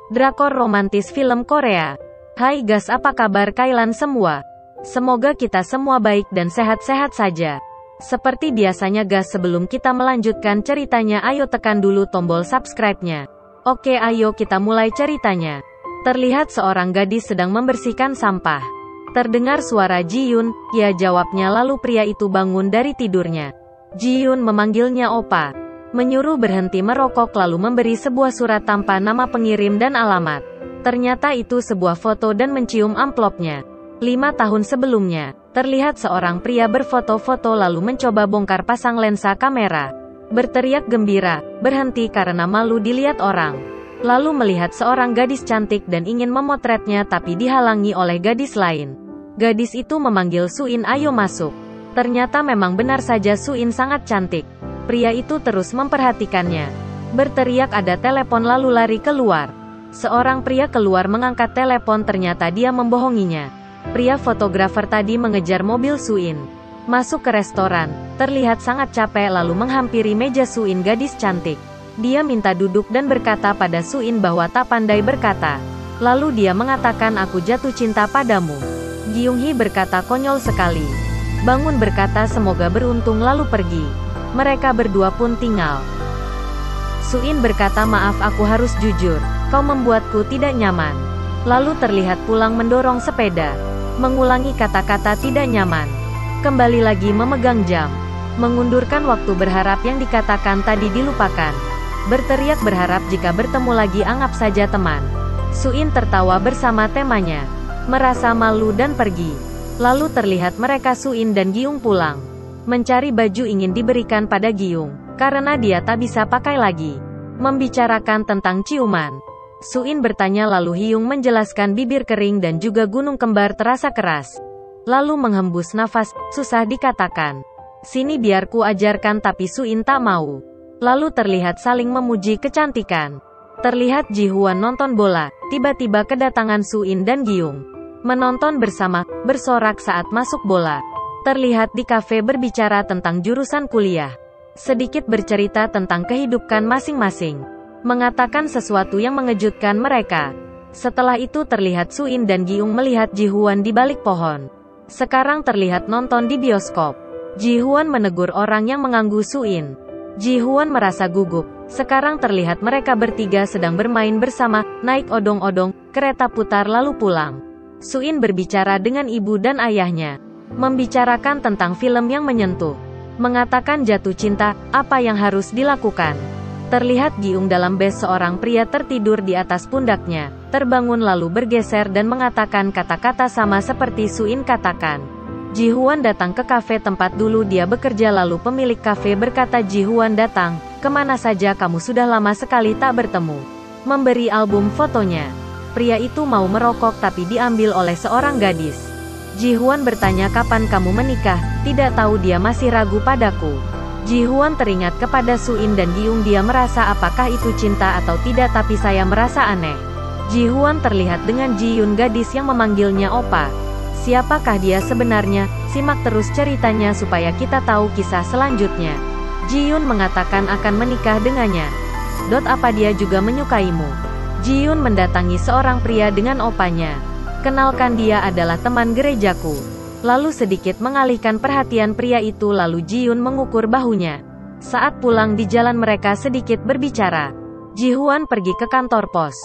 Drakor romantis film Korea. Hai guys, apa kabar kalian semua? Semoga kita semua baik dan sehat-sehat saja. Seperti biasanya guys, sebelum kita melanjutkan ceritanya, ayo tekan dulu tombol subscribe-nya. Oke, ayo kita mulai ceritanya. Terlihat seorang gadis sedang membersihkan sampah. Terdengar suara Ji-Yun, ya jawabnya, lalu pria itu bangun dari tidurnya. Ji-Yun memanggilnya Opa. Menyuruh berhenti merokok lalu memberi sebuah surat tanpa nama pengirim dan alamat. Ternyata itu sebuah foto dan mencium amplopnya. 5 tahun sebelumnya, terlihat seorang pria berfoto-foto lalu mencoba bongkar pasang lensa kamera. Berteriak gembira, berhenti karena malu dilihat orang. Lalu melihat seorang gadis cantik dan ingin memotretnya tapi dihalangi oleh gadis lain. Gadis itu memanggil Suin, ayo masuk. Ternyata memang benar saja Suin sangat cantik. Pria itu terus memperhatikannya. Berteriak ada telepon lalu lari keluar. Seorang pria keluar mengangkat telepon, ternyata dia membohonginya. Pria fotografer tadi mengejar mobil Suin. Masuk ke restoran, terlihat sangat capek lalu menghampiri meja Suin, gadis cantik. Dia minta duduk dan berkata pada Suin bahwa tak pandai berkata. Lalu dia mengatakan, aku jatuh cinta padamu. Gyung-hee berkata, konyol sekali. Bangun berkata, semoga beruntung lalu pergi. Mereka berdua pun tinggal. Suin berkata, maaf, aku harus jujur. Kau membuatku tidak nyaman. Lalu terlihat pulang mendorong sepeda. Mengulangi kata-kata tidak nyaman. Kembali lagi memegang jam. Mengundurkan waktu, berharap yang dikatakan tadi dilupakan. Berteriak berharap jika bertemu lagi anggap saja teman. Suin tertawa bersama temanya. Merasa malu dan pergi. Lalu terlihat mereka Suin dan Gyung pulang. Mencari baju ingin diberikan pada Gyung, karena dia tak bisa pakai lagi. Membicarakan tentang ciuman. Suin bertanya lalu Hyung menjelaskan bibir kering dan juga gunung kembar terasa keras. Lalu menghembus nafas, susah dikatakan. Sini biar ku ajarkan, tapi Suin tak mau. Lalu terlihat saling memuji kecantikan. Terlihat Ji Hwan nonton bola, tiba-tiba kedatangan Suin dan Gyung. Menonton bersama, bersorak saat masuk bola. Terlihat di kafe berbicara tentang jurusan kuliah. Sedikit bercerita tentang kehidupan masing-masing. Mengatakan sesuatu yang mengejutkan mereka. Setelah itu terlihat Suin dan Gyung melihat Ji Hwan di balik pohon. Sekarang terlihat nonton di bioskop. Ji Hwan menegur orang yang mengganggu Suin. Ji Hwan merasa gugup. Sekarang terlihat mereka bertiga sedang bermain bersama, naik odong-odong, kereta putar lalu pulang. Suin berbicara dengan ibu dan ayahnya. Membicarakan tentang film yang menyentuh. Mengatakan jatuh cinta, apa yang harus dilakukan. Terlihat Gyung dalam bus, seorang pria tertidur di atas pundaknya. Terbangun lalu bergeser dan mengatakan kata-kata sama seperti Suin katakan. Ji Hwan datang ke kafe tempat dulu dia bekerja, lalu pemilik kafe berkata, Ji Hwan datang, kemana saja kamu, sudah lama sekali tak bertemu. Memberi album fotonya. Pria itu mau merokok tapi diambil oleh seorang gadis. Ji Hwan bertanya, kapan kamu menikah? Tidak tahu, dia masih ragu padaku. Ji Hwan teringat kepada Suin dan Gyung, dia merasa apakah itu cinta atau tidak, tapi saya merasa aneh. Ji Hwan terlihat dengan Ji-Yun, gadis yang memanggilnya Opa. Siapakah dia sebenarnya? Simak terus ceritanya supaya kita tahu kisah selanjutnya. Ji-Yun mengatakan akan menikah dengannya. Apa dia juga menyukaimu? Ji-Yun mendatangi seorang pria dengan opanya. Kenalkan, dia adalah teman gerejaku. Lalu sedikit mengalihkan perhatian pria itu, lalu Ji-Yun mengukur bahunya. Saat pulang di jalan mereka sedikit berbicara. Ji Hwan pergi ke kantor pos.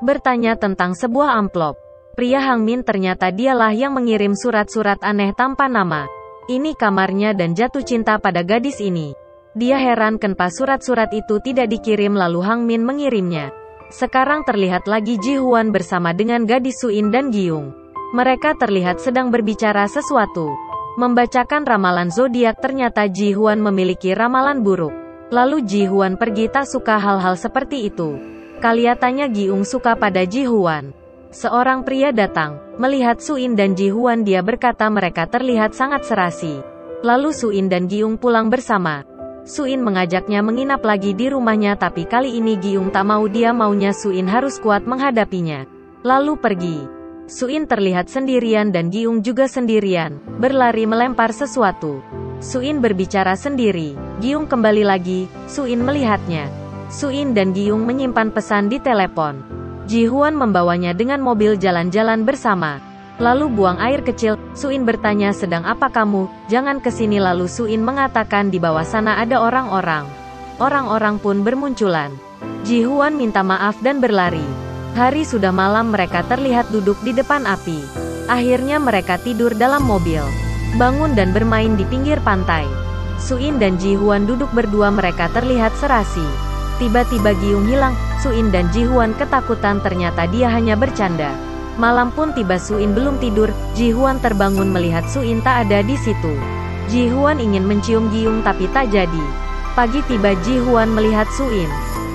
Bertanya tentang sebuah amplop. Pria Hangmin ternyata dialah yang mengirim surat-surat aneh tanpa nama. Ini kamarnya dan jatuh cinta pada gadis ini. Dia heran kenapa surat-surat itu tidak dikirim lalu Hangmin mengirimnya. Sekarang terlihat lagi Ji Hwan bersama dengan gadis Suin dan Gyung. Mereka terlihat sedang berbicara sesuatu. Membacakan ramalan zodiak, ternyata Ji Hwan memiliki ramalan buruk. Lalu Ji Hwan pergi, tak suka hal-hal seperti itu. Kelihatannya Gyung suka pada Ji Hwan. Seorang pria datang, melihat Suin dan Ji Hwan, dia berkata mereka terlihat sangat serasi. Lalu Suin dan Gyung pulang bersama. Suin mengajaknya menginap lagi di rumahnya, tapi kali ini Gyung tak mau, dia maunya Suin harus kuat menghadapinya. Lalu pergi. Suin terlihat sendirian dan Gyung juga sendirian, berlari melempar sesuatu. Suin berbicara sendiri, Gyung kembali lagi, Suin melihatnya. Suin dan Gyung menyimpan pesan di telepon. Ji Huan membawanya dengan mobil jalan-jalan bersama. Lalu buang air kecil, Suin bertanya sedang apa kamu, jangan kesini lalu Suin mengatakan di bawah sana ada orang-orang. Orang-orang pun bermunculan. Ji Huan minta maaf dan berlari. Hari sudah malam mereka terlihat duduk di depan api. Akhirnya mereka tidur dalam mobil. Bangun dan bermain di pinggir pantai. Suin dan Ji Huan duduk berdua mereka terlihat serasi. Tiba-tiba Giung hilang, Suin dan Ji Huan ketakutan ternyata dia hanya bercanda. Malam pun tiba Suin belum tidur, Ji Huan terbangun melihat Suin tak ada di situ. Ji Huan ingin mencium Giung tapi tak jadi. Pagi tiba Ji Huan melihat Suin.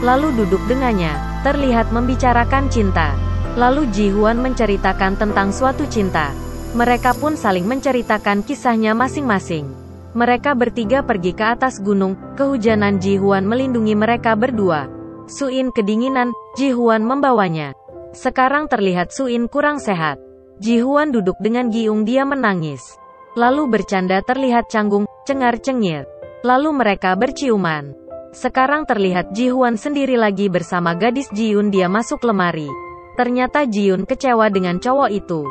Lalu duduk dengannya, terlihat membicarakan cinta. Lalu Ji Huan menceritakan tentang suatu cinta. Mereka pun saling menceritakan kisahnya masing-masing. Mereka bertiga pergi ke atas gunung, kehujanan Ji Huan melindungi mereka berdua. Suin kedinginan, Ji Huan membawanya. Sekarang terlihat Suin kurang sehat. Ji Huan duduk dengan Giung dia menangis. Lalu bercanda terlihat canggung, cengar-cengir. Lalu mereka berciuman. Sekarang terlihat Ji Huan sendiri lagi bersama gadis Jiyun dia masuk lemari. Ternyata Jiyun kecewa dengan cowok itu.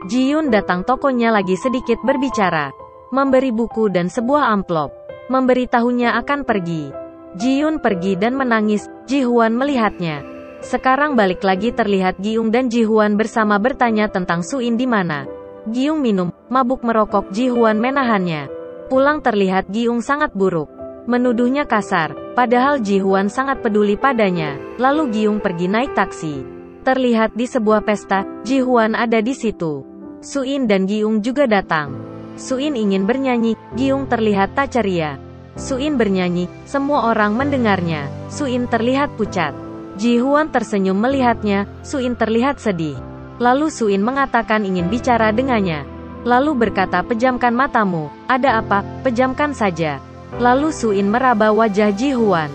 Jiyun datang tokonya lagi sedikit berbicara. Memberi buku dan sebuah amplop. Memberitahunya akan pergi. Jiyun pergi dan menangis, Ji Huan melihatnya. Sekarang balik lagi terlihat Giung dan Ji Huan bersama bertanya tentang Suin di mana. Giung minum, mabuk merokok Ji Huan menahannya. Pulang terlihat Giung sangat buruk. Menuduhnya kasar, padahal Ji Huan sangat peduli padanya. Lalu Giung pergi naik taksi. Terlihat di sebuah pesta, Ji Huan ada di situ. Suin dan Giung juga datang. Suin ingin bernyanyi, Giung terlihat tak ceria. Suin bernyanyi, semua orang mendengarnya. Suin terlihat pucat. Ji Huan tersenyum melihatnya, Suin terlihat sedih. Lalu Suin mengatakan ingin bicara dengannya. Lalu berkata pejamkan matamu, ada apa, pejamkan saja. Lalu Suin meraba wajah Ji Huan.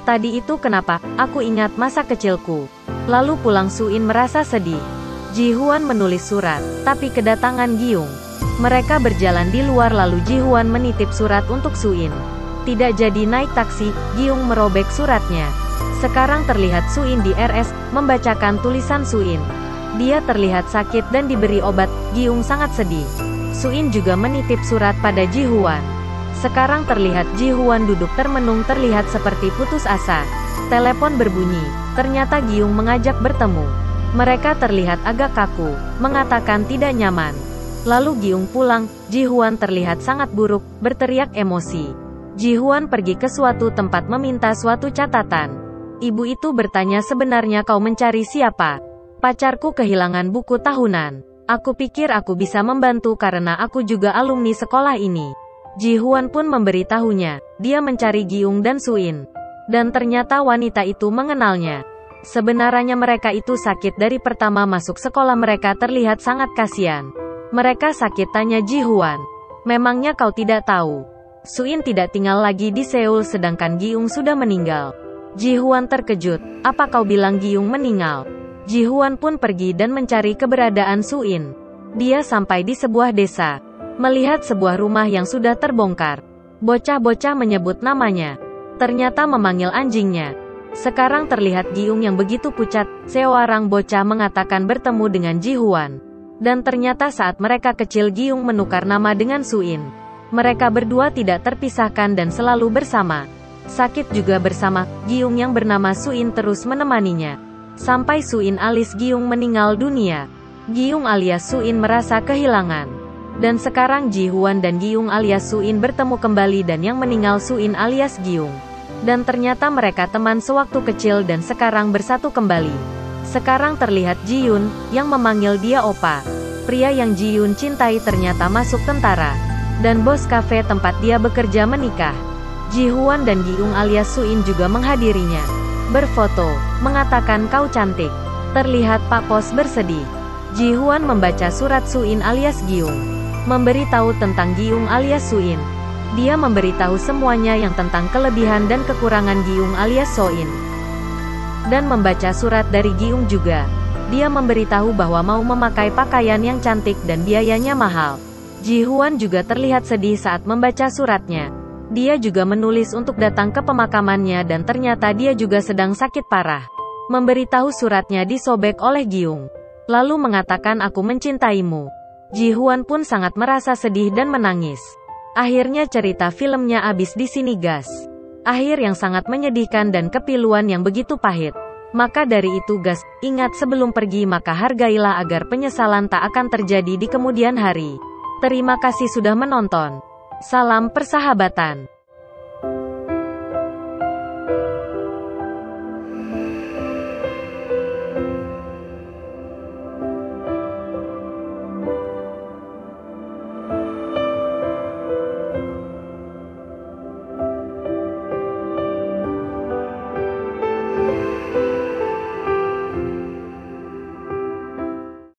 Tadi itu kenapa, aku ingat masa kecilku. Lalu pulang Suin merasa sedih. Ji Huan menulis surat, tapi kedatangan Giung. Mereka berjalan di luar lalu Ji Huan menitip surat untuk Suin. Tidak jadi naik taksi, Giung merobek suratnya. Sekarang terlihat Suin di RS, membacakan tulisan Suin. Dia terlihat sakit dan diberi obat, Giung sangat sedih. Suin juga menitip surat pada Ji Huan. Sekarang terlihat Ji Huan duduk termenung terlihat seperti putus asa. Telepon berbunyi, ternyata Giung mengajak bertemu. Mereka terlihat agak kaku, mengatakan tidak nyaman. Lalu Giung pulang, Ji Huan terlihat sangat buruk, berteriak emosi. Ji Huan pergi ke suatu tempat meminta suatu catatan. Ibu itu bertanya sebenarnya kau mencari siapa? Pacarku kehilangan buku tahunan. Aku pikir aku bisa membantu karena aku juga alumni sekolah ini. Ji Huan pun memberitahunya, dia mencari Giung dan Suin. Dan ternyata wanita itu mengenalnya. Sebenarnya mereka itu sakit dari pertama masuk sekolah mereka terlihat sangat kasihan. Mereka sakit tanya Ji Huan. Memangnya kau tidak tahu? Suin tidak tinggal lagi di Seoul sedangkan Giung sudah meninggal. Ji Huan terkejut, apa kau bilang Giung meninggal? Ji Huan pun pergi dan mencari keberadaan Suin. Dia sampai di sebuah desa. Melihat sebuah rumah yang sudah terbongkar. Bocah-bocah menyebut namanya. Ternyata memanggil anjingnya. Sekarang terlihat Giung yang begitu pucat, seorang bocah mengatakan bertemu dengan Ji Huan. Dan ternyata saat mereka kecil Giung menukar nama dengan Suin. Mereka berdua tidak terpisahkan dan selalu bersama. Sakit juga bersama, Giung yang bernama Suin terus menemaninya. Sampai Suin alias Giung meninggal dunia. Giung alias Suin merasa kehilangan. Dan sekarang Ji Huan dan Giung alias Suin bertemu kembali dan yang meninggal Suin alias Giung. Dan ternyata mereka teman sewaktu kecil dan sekarang bersatu kembali. Sekarang terlihat Jiyun, yang memanggil dia Opa. Pria yang Jiyun cintai ternyata masuk tentara. Dan bos kafe tempat dia bekerja menikah. Ji Huan dan Giung alias Suin juga menghadirinya. Berfoto, mengatakan kau cantik. Terlihat Pak Pos bersedih. Ji Huan membaca surat Suin alias Giung. Memberitahu tentang Giung alias Suin. Dia memberitahu semuanya yang tentang kelebihan dan kekurangan Giung alias Soin. Dan membaca surat dari Giung juga. Dia memberitahu bahwa mau memakai pakaian yang cantik dan biayanya mahal. Ji Huan juga terlihat sedih saat membaca suratnya. Dia juga menulis untuk datang ke pemakamannya dan ternyata dia juga sedang sakit parah. Memberitahu suratnya disobek oleh Giung. Lalu mengatakan aku mencintaimu. Ji Huan pun sangat merasa sedih dan menangis. Akhirnya cerita filmnya habis di sini guys. Akhir yang sangat menyedihkan dan kepiluan yang begitu pahit. Maka dari itu guys, ingat sebelum pergi maka hargailah agar penyesalan tak akan terjadi di kemudian hari. Terima kasih sudah menonton. Salam persahabatan.